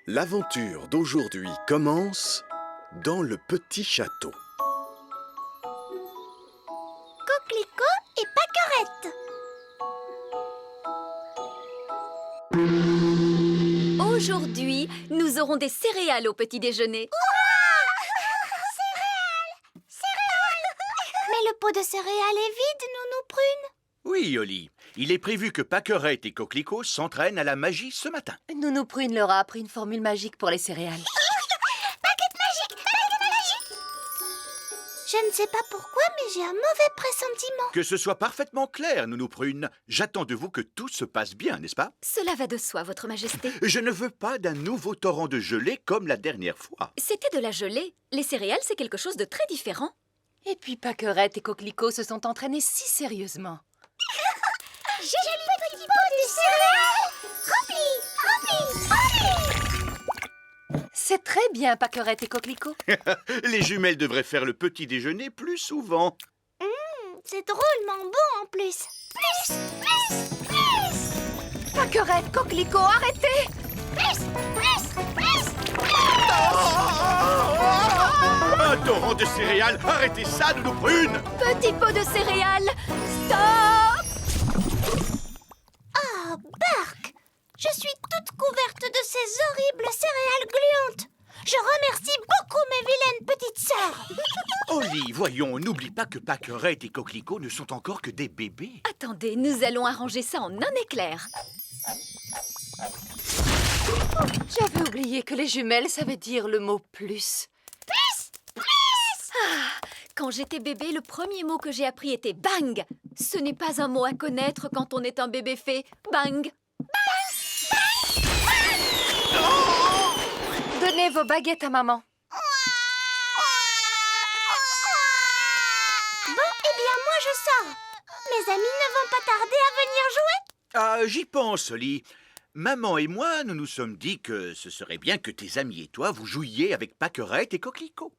L'aventure d'aujourd'hui commence dans le petit château. Coquelicot et Pâquerette. Aujourd'hui, nous aurons des céréales au petit déjeuner. Mais le pot de céréales est vide, Nounou Prune. Oui, Oli. Il est prévu que Pâquerette et Coquelicot s'entraînent à la magie ce matin. Nounou Prune leur a appris une formule magique pour les céréales. Baguette magique. Je ne sais pas pourquoi, mais j'ai un mauvais pressentiment. Que ce soit parfaitement clair, Nounou Prune. J'attends de vous que tout se passe bien, n'est-ce pas? Cela va de soi, votre majesté. Je ne veux pas d'un nouveau torrent de gelée comme la dernière fois. C'était de la gelée. Les céréales, c'est quelque chose de très différent. Et puis Pâquerette et Coquelicot se sont entraînés si sérieusement. J'ai le petit pot de céréales rempli. C'est très bien, Pâquerette et Coquelicot. Les jumelles devraient faire le petit déjeuner plus souvent. C'est drôlement bon en plus. Plus. Pâquerette, Coquelicot, arrêtez! Un torrent de céréales. Arrêtez ça, Nounou Prune. Petit pot de céréales, stop! Oh, Bark! Je suis toute couverte de ces horribles céréales gluantes. Je remercie beaucoup mes vilaines petites sœurs. Oli, voyons, n'oublie pas que Pâquerette et Coquelicot ne sont encore que des bébés. Attendez, nous allons arranger ça en un éclair. J'avais oublié que les jumelles savaient dire le mot plus. Quand j'étais bébé, le premier mot que j'ai appris était bang. Ce n'est pas un mot à connaître quand on est un bébé fée. Bang. Donnez vos baguettes à maman. Bon, eh bien, moi je sors. Mes amis ne vont pas tarder à venir jouer. Ah, j'y pense, Oli. Maman et moi, nous nous sommes dit que ce serait bien que tes amis et toi vous jouiez avec Pâquerette et Coquelicot.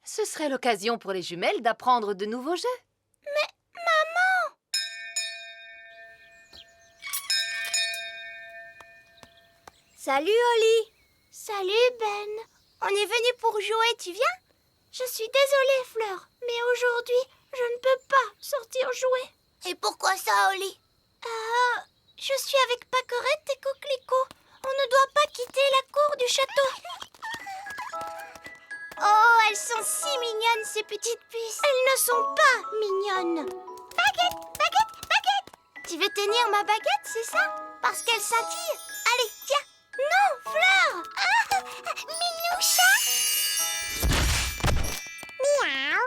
Ce serait l'occasion pour les jumelles d'apprendre de nouveaux jeux. Salut, Oli. Salut, Ben. On est venu pour jouer, tu viens? Je suis désolée, Fleur, mais aujourd'hui, je ne peux pas sortir jouer. Et pourquoi ça, Oli? Je suis avec Pâquerette et Coquelicot. On ne doit pas quitter la cour du château. Oh, elles sont si mignonnes, ces petites puces. Elles ne sont pas mignonnes. Baguette. Tu veux tenir ma baguette, c'est ça? Parce qu'elle scintille. Allez, tiens. Non, Fleur. Minoucha. Miaou.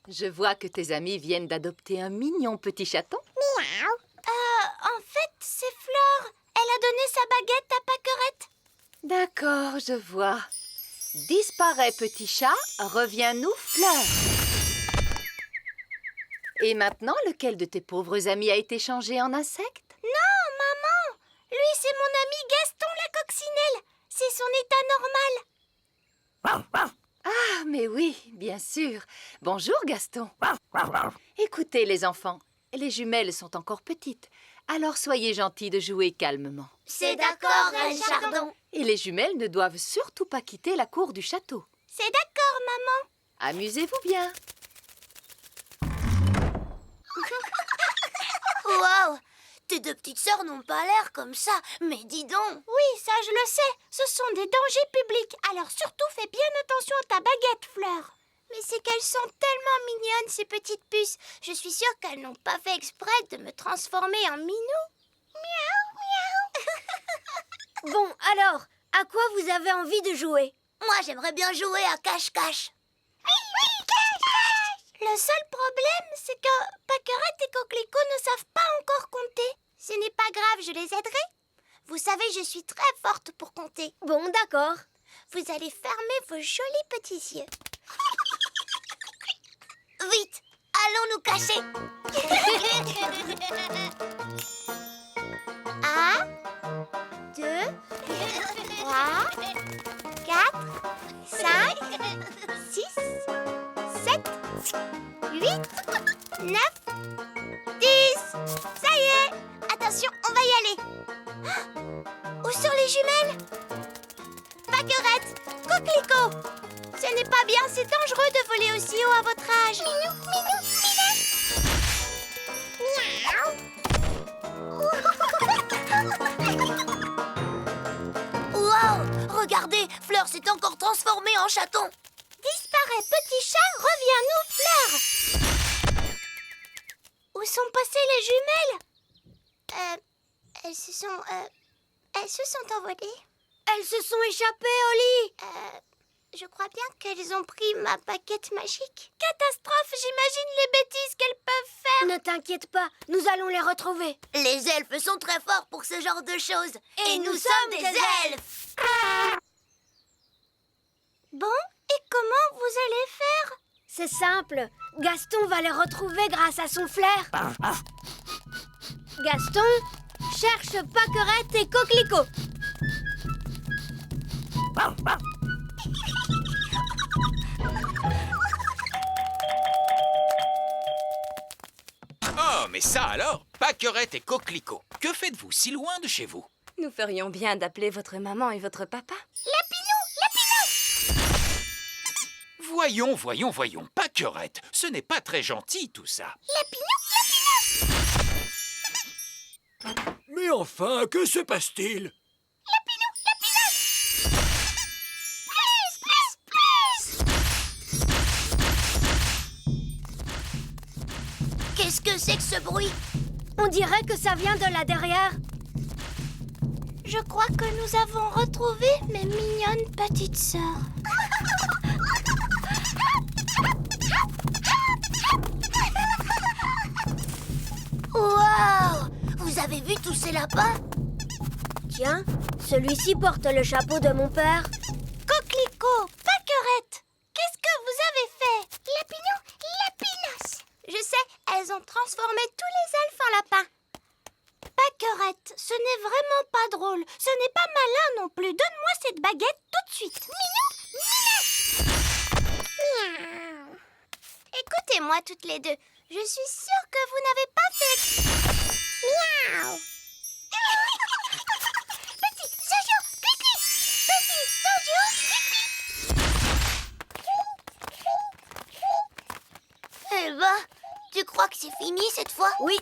Je vois que tes amis viennent d'adopter un mignon petit chaton. En fait, c'est Fleur. Elle a donné sa baguette à Pâquerette. D'accord, je vois. Disparaît petit chat, reviens-nous fleur. Et maintenant, lequel de tes pauvres amis a été changé en insecte? Non, maman. Lui, c'est mon ami Gaston la coccinelle. C'est son état normal. Ah, mais oui, bien sûr. Bonjour, Gaston. Écoutez, les enfants, les jumelles sont encore petites. Alors soyez gentils de jouer calmement. C'est d'accord, Reine Chardon. Et les jumelles ne doivent surtout pas quitter la cour du château. C'est d'accord, maman. Amusez-vous bien. Waouh. Tes deux petites sœurs n'ont pas l'air comme ça, mais dis donc. Oui, ça je le sais. Ce sont des dangers publics. Alors surtout fais bien attention à ta baguette, Fleur. Mais c'est qu'elles sont tellement mignonnes, ces petites puces. Je suis sûre qu'elles n'ont pas fait exprès de me transformer en minou. Miaou. Bon, alors, à quoi vous avez envie de jouer? Moi, j'aimerais bien jouer à cache-cache. Oui, cache-cache. Le seul problème, c'est que Pâquerette et Coquelicot ne savent pas encore compter. Ce n'est pas grave, je les aiderai. Vous savez, je suis très forte pour compter. Bon, d'accord. Vous allez fermer vos jolis petits yeux. Vite, allons nous cacher. 1, 2, 3, 4, 5, 6, 7, 8, 9, 10. Ça y est. Attention, on va y aller. Ah, où sont les jumelles? Pâquerette, Coquelicot. Ce n'est pas bien, c'est dangereux de voler aussi haut à votre âge. Minou, minou, minou. Wow, regardez, Fleur s'est encore transformée en chaton. Disparaît, petit chat, reviens-nous, Fleur. Où sont passées les jumelles? Elles se sont envolées. Elles se sont échappées, Oli. Je crois bien qu'elles ont pris ma baguette magique. Catastrophe, j'imagine les bêtises qu'elles peuvent faire. Ne t'inquiète pas, nous allons les retrouver. Les elfes sont très forts pour ce genre de choses. Et nous sommes des elfes. Bon, et comment vous allez faire? C'est simple, Gaston va les retrouver grâce à son flair. Gaston, cherche Pâquerette et Coquelicot. Oh, mais ça alors, Pâquerette et Coquelicot, que faites-vous si loin de chez vous? Nous ferions bien d'appeler votre maman et votre papa. Voyons, Pâquerette, ce n'est pas très gentil tout ça. Mais enfin, que se passe-t-il? Qu'est-ce que c'est que ce bruit? On dirait que ça vient de là derrière. Je crois que nous avons retrouvé mes mignonnes petites sœurs. Waouh! Vous avez vu tous ces lapins? Tiens, celui-ci porte le chapeau de mon père. Coquelicot, Pâquerette, qu'est-ce que vous avez fait? Lapinou, Lapinos. Je sais, elles ont transformé tous les elfes en lapins. Pâquerette, ce n'est vraiment pas drôle. Ce n'est pas malin non plus. Donne-moi cette baguette tout de suite. Minou. Écoutez-moi toutes les deux. Je suis sûre que vous n'avez pas fait... Miaou. Petit Jojo, Cuicui. Petit Jojo, Cuicui. Eh ben, tu crois que c'est fini cette fois? Oui.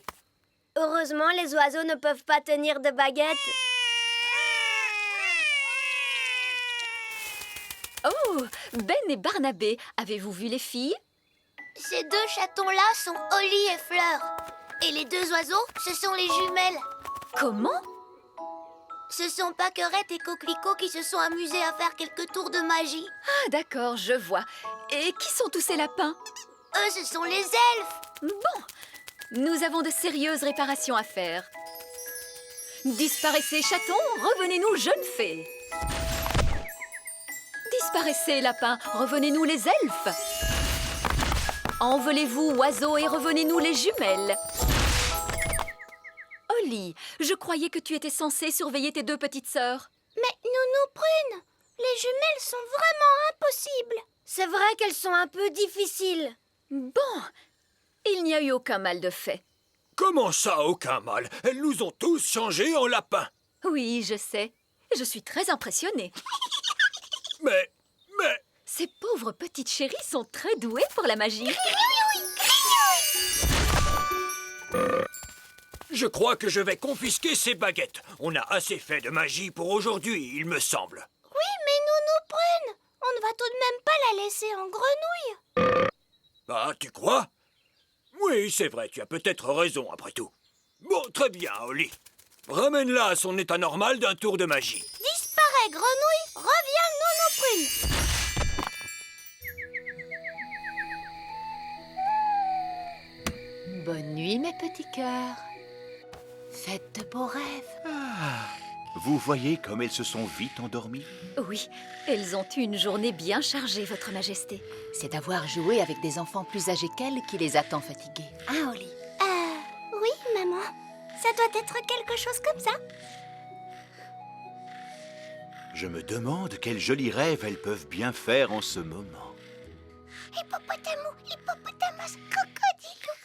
Heureusement, les oiseaux ne peuvent pas tenir de baguette. Oh, Ben et Barnabé, avez-vous vu les filles? Ces deux chatons-là sont Oli et Fleur. Et les deux oiseaux, ce sont les jumelles. Comment? Ce sont Pâquerette et Coquelicot qui se sont amusés à faire quelques tours de magie. Ah, d'accord, je vois. Et qui sont tous ces lapins? Eux, ce sont les elfes. Bon, nous avons de sérieuses réparations à faire. Disparaissez, chatons, revenez-nous, jeunes fées. Disparaissez, lapins, revenez-nous, les elfes. Envolez-vous, oiseaux, et revenez-nous, les jumelles. Oli, je croyais que tu étais censée surveiller tes deux petites sœurs. Mais Nounou Prune, les jumelles sont vraiment impossibles. C'est vrai qu'elles sont un peu difficiles. Bon, il n'y a eu aucun mal de fait. Comment ça, aucun mal? Elles nous ont tous changés en lapins. Oui, je sais. Je suis très impressionnée. Mais... Ces pauvres petites chéries sont très douées pour la magie. Je crois que je vais confisquer ces baguettes. On a assez fait de magie pour aujourd'hui, il me semble. Oui, mais Nounou Prune, on ne va tout de même pas la laisser en grenouille. Ah, tu crois? Oui, c'est vrai, tu as peut-être raison après tout. Bon, très bien, Oli. Ramène-la à son état normal d'un tour de magie. Disparaît, grenouille, reviens, Nounou Prune. Bonne nuit, mes petits cœurs. Faites de beaux rêves. Vous voyez comme elles se sont vite endormies? Oui, elles ont eu une journée bien chargée, Votre Majesté. C'est d'avoir joué avec des enfants plus âgés qu'elles qui les a tant fatiguées. Hein, Oli? Oui, maman. Ça doit être quelque chose comme ça. Je me demande quels jolis rêves elles peuvent bien faire en ce moment. Hippopotamus, hippopotamus, crocodilou,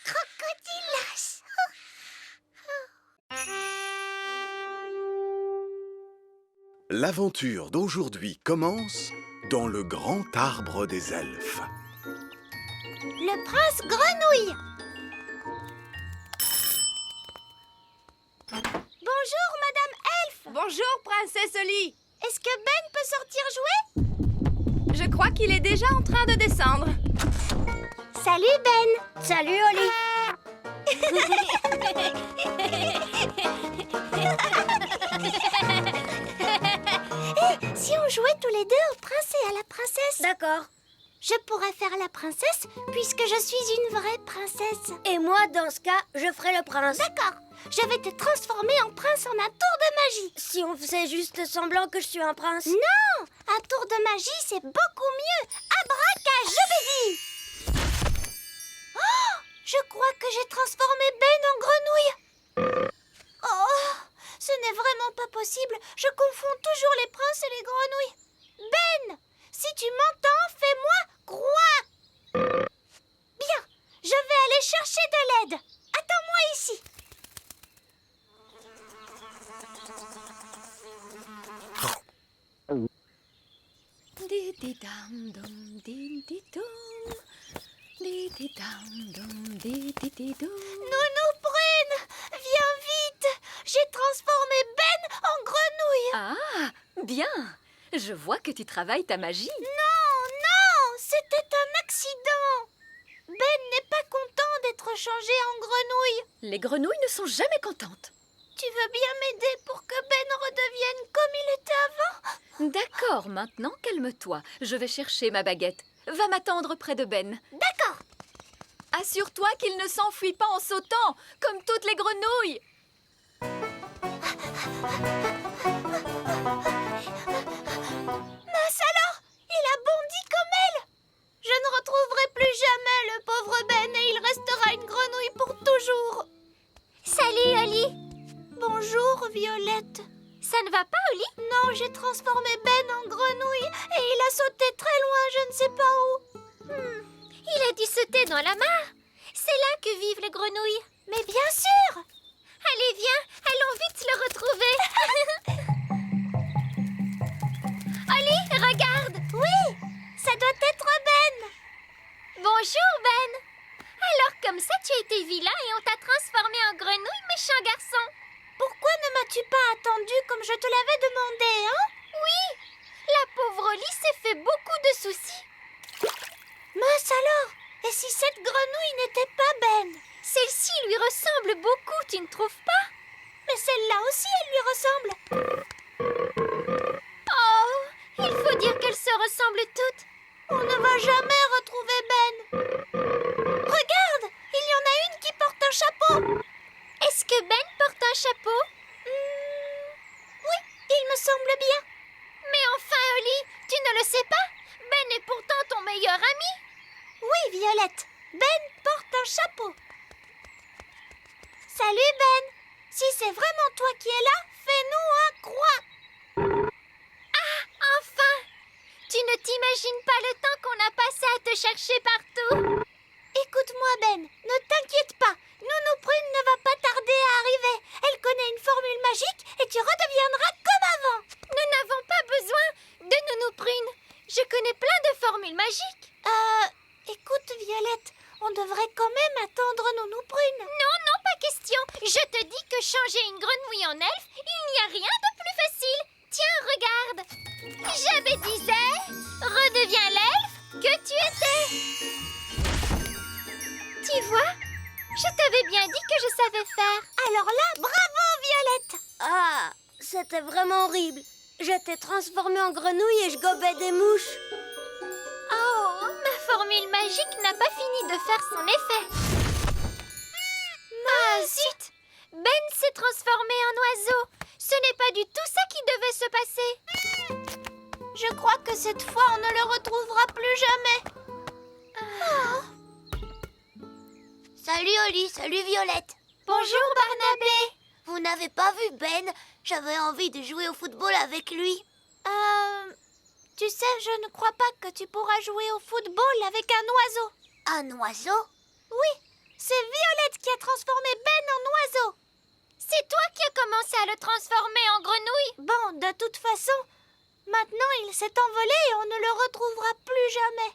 crocodilas. L'aventure d'aujourd'hui commence dans le grand arbre des elfes. Le prince grenouille. Bonjour, Madame Elfe. Bonjour, princesse Oli. Est-ce que Ben peut sortir jouer? Je crois qu'il est déjà en train de descendre. Salut, Ben. Salut, Oli. Si on jouait tous les deux au prince et à la princesse? D'accord. Je pourrais faire la princesse puisque je suis une vraie princesse. Et moi, dans ce cas, je ferai le prince. D'accord. Je vais te transformer en prince en un tour de magie. Si on faisait juste semblant que je suis un prince? Non! Un tour de magie, c'est beaucoup mieux. Abracajobédi! Oh! Je crois que j'ai transformé Ben en grenouille. Oh! Ce n'est vraiment pas possible. Je confonds toujours les princes et les grenouilles. Ben! Si tu m'entends, fais-moi croire. Bien, je vais aller chercher de l'aide. Attends-moi ici. Di-di-dam-dum, di-di-dum. Di-di-dam-dum, di-di-di-dum. Nounou Prune, viens vite. J'ai transformé Ben en grenouille. Ah, bien. Je vois que tu travailles ta magie. Non, c'était un accident. Ben n'est pas content d'être changé en grenouille. Les grenouilles ne sont jamais contentes. Tu veux bien m'aider pour que Ben redevienne comme il était avant? D'accord, maintenant calme-toi. Je vais chercher ma baguette. Va m'attendre près de Ben. D'accord. Assure-toi qu'il ne s'enfuit pas en sautant, comme toutes les grenouilles. Mince alors, il a bondi comme elle. Je ne retrouverai plus jamais le pauvre Ben et il restera une grenouille pour toujours. Salut, Oli. Bonjour, Violette. Ça ne va pas, Oli? Non, j'ai transformé Ben en grenouille et il a sauté très loin, je ne sais pas où. Il a dû sauter dans la mare. C'est là que vivent les grenouilles. Mais bien sûr. Allez, viens, allons vite le retrouver. Oli, regarde. Oui, ça doit être Ben. Bonjour, Ben. Alors, comme ça, tu as été vilain et on t'a transformé en grenouille, méchant garçon. Pourquoi ne m'as-tu pas attendu comme je te l'avais demandé, hein? Oui, la pauvre Oli s'est fait beaucoup de soucis. Mince alors, et si cette grenouille n'était pas Ben? Celle-ci lui ressemble beaucoup, tu ne trouves pas? Mais celle-là aussi, elle lui ressemble. Oh, il faut dire qu'elles se ressemblent toutes. On ne va jamais retrouver Ben. Regarde, il y en a une qui porte un chapeau. Est-ce que Ben porte un chapeau? Oui, il me semble bien. Mais enfin, Oli, tu ne le sais pas? Ben est pourtant ton meilleur ami. Oui, Violette, Ben porte un chapeau. Salut, Ben. Si c'est vraiment toi qui es là, fais-nous un croix. Ah, enfin! Tu ne t'imagines pas le temps qu'on a passé à te chercher partout. Écoute-moi, Ben, ne t'inquiète pas. Nounou Prune ne va pas tarder à arriver. Elle connaît une formule magique et tu redeviendras comme avant. Nous n'avons pas besoin de Nounou Prune. Je connais plein de formules magiques. Écoute, Violette, on devrait quand même attendre Nounou Prune. Non, non, pas question. Je te dis que changer une grenouille en elfe, il n'y a rien de plus facile. Tiens, regarde. Je me disais, redeviens l'elfe que tu étais. Tu vois, je t'avais bien dit que je savais faire. Alors là, bravo, Violette. Ah, c'était vraiment horrible. J'étais transformée en grenouille et je gobais des mouches. Oh, ma formule magique n'a pas fini de faire son effet. Ah, zut! Ben s'est transformé en oiseau. Ce n'est pas du tout ça qui devait se passer. Je crois que cette fois, on ne le retrouvera plus jamais. Oh. Salut Oli, salut Violette. Bonjour Barnabé. Vous n'avez pas vu Ben? J'avais envie de jouer au football avec lui. Tu sais, je ne crois pas que tu pourras jouer au football avec un oiseau. Un oiseau? Oui, c'est Violette qui a transformé Ben en oiseau. C'est toi qui as commencé à le transformer en grenouille? Bon, de toute façon, façon, maintenant il s'est envolé et on ne le retrouvera plus jamais.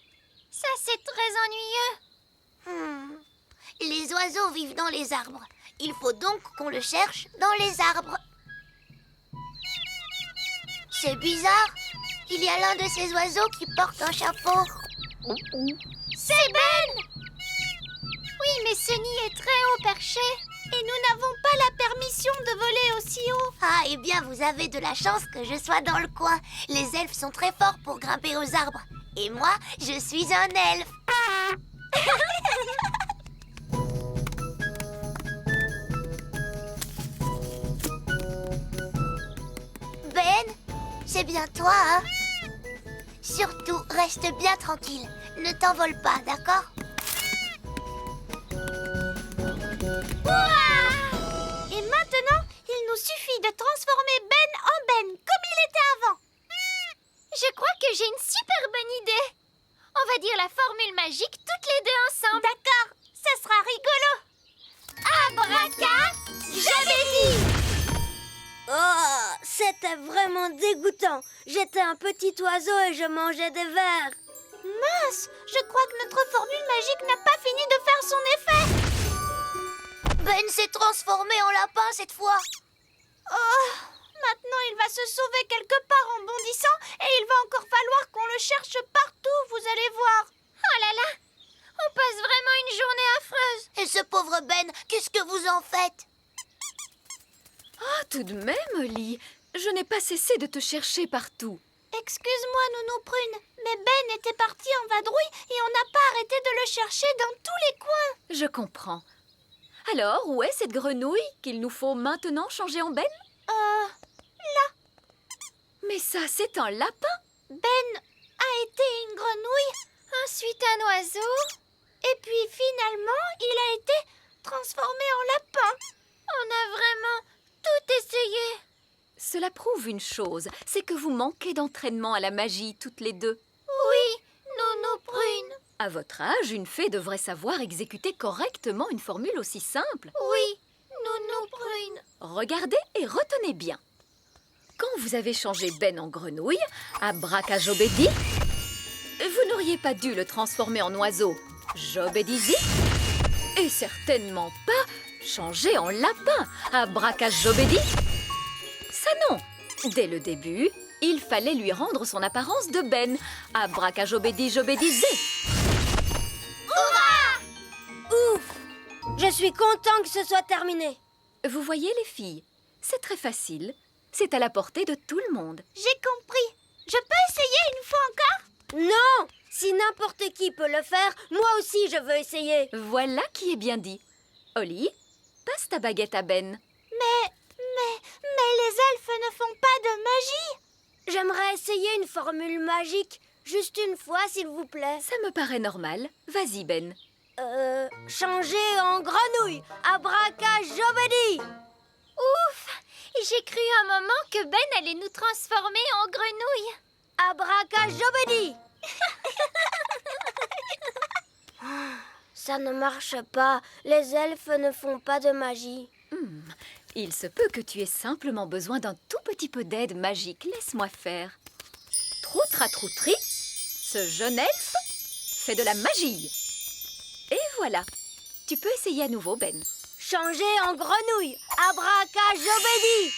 Ça, c'est très ennuyeux. Les oiseaux vivent dans les arbres. Il faut donc qu'on le cherche dans les arbres. C'est bizarre. Il y a l'un de ces oiseaux qui porte un chapeau. C'est Ben! Oui, mais ce nid est très haut perché. Et nous n'avons pas la permission de voler aussi haut. Ah, eh bien, vous avez de la chance que je sois dans le coin. Les elfes sont très forts pour grimper aux arbres. Et moi, je suis un elfe. Ben, c'est bien toi, hein? Surtout, reste bien tranquille. Ne t'envole pas, d'accord? Et maintenant, il nous suffit de transformer Ben en Ben, comme il était avant. Je crois que j'ai une super bonne idée. On va dire la formule magique toutes les deux ensemble. D'accord, ça sera rigolo. Abracadabra. Oh, c'était vraiment dégoûtant. J'étais un petit oiseau et je mangeais des vers. Mince, je crois que notre formule magique n'a pas fini de faire son effet. Ben s'est transformé en lapin cette fois. Oh, maintenant il va se sauver quelque part en bondissant et il va encore falloir qu'on le cherche partout, vous allez voir. Oh là là, on passe vraiment une journée affreuse. Et ce pauvre Ben, qu'est-ce que vous en faites? Ah, tout de même, Oli, je n'ai pas cessé de te chercher partout. Excuse-moi, Nounou Prune, mais Ben était parti en vadrouille et on n'a pas arrêté de le chercher dans tous les coins. Je comprends. Alors, où est cette grenouille qu'il nous faut maintenant changer en Ben? Mais ça, c'est un lapin. Ben a été une grenouille, ensuite un oiseau, et puis finalement, il a été transformé en lapin. On a vraiment tout essayé. Cela prouve une chose, c'est que vous manquez d'entraînement à la magie toutes les deux. Oui, Nounou Prune. À votre âge, une fée devrait savoir exécuter correctement une formule aussi simple. Oui, Nounou Prune. Regardez et retenez bien. Quand vous avez changé Ben en grenouille, abracajobédi, vous n'auriez pas dû le transformer en oiseau, jobédizi, et certainement pas changer en lapin, abracajobédi. Ça non. Dès le début, il fallait lui rendre son apparence de Ben, abracajobédi jobédizé. Ouf! Je suis content que ce soit terminé. Vous voyez les filles, c'est très facile. C'est à la portée de tout le monde. J'ai compris. Je peux essayer une fois encore? Non! Si n'importe qui peut le faire, moi aussi je veux essayer. Voilà qui est bien dit. Oli, passe ta baguette à Ben. Mais les elfes ne font pas de magie. J'aimerais essayer une formule magique. Juste une fois, s'il vous plaît. Ça me paraît normal. Vas-y, Ben. Changer en grenouille. Abracajobédi. Ouf! J'ai cru un moment que Ben allait nous transformer en grenouille. Abracajobédi. Ça ne marche pas. Les elfes ne font pas de magie. Il se peut que tu aies simplement besoin d'un tout petit peu d'aide magique. Laisse-moi faire. Troutratroutri, ce jeune elfe fait de la magie. Et voilà. Tu peux essayer à nouveau, Ben. Changer en grenouille. Abracajobédi.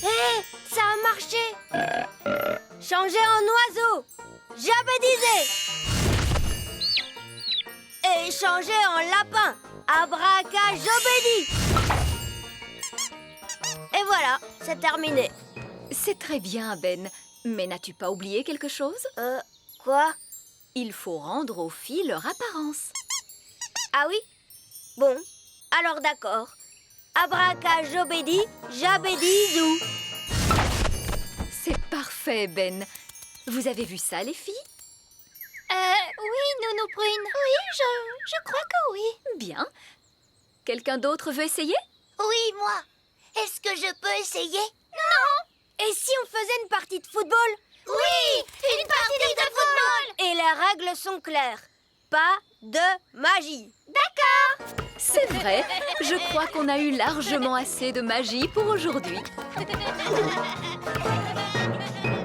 Hé, ça a marché. Changer en oiseau. Jabédisé. Et changer en lapin. Abracajobédi. Et voilà, c'est terminé. C'est très bien, Ben. Mais n'as-tu pas oublié quelque chose? Quoi? Il faut rendre aux filles leur apparence. Ah oui? Bon, alors d'accord. Abracajobédi, jabédizou. C'est parfait, Ben. Vous avez vu ça, les filles? Oui, Nounou Prune. Oui, je crois que oui. Bien. Quelqu'un d'autre veut essayer? Oui, moi. Est-ce que je peux essayer? Et si on faisait une partie de football? Oui, une partie de football. Et les règles sont claires. Pas de magie. C'est vrai. Je crois qu'on a eu largement assez de magie pour aujourd'hui.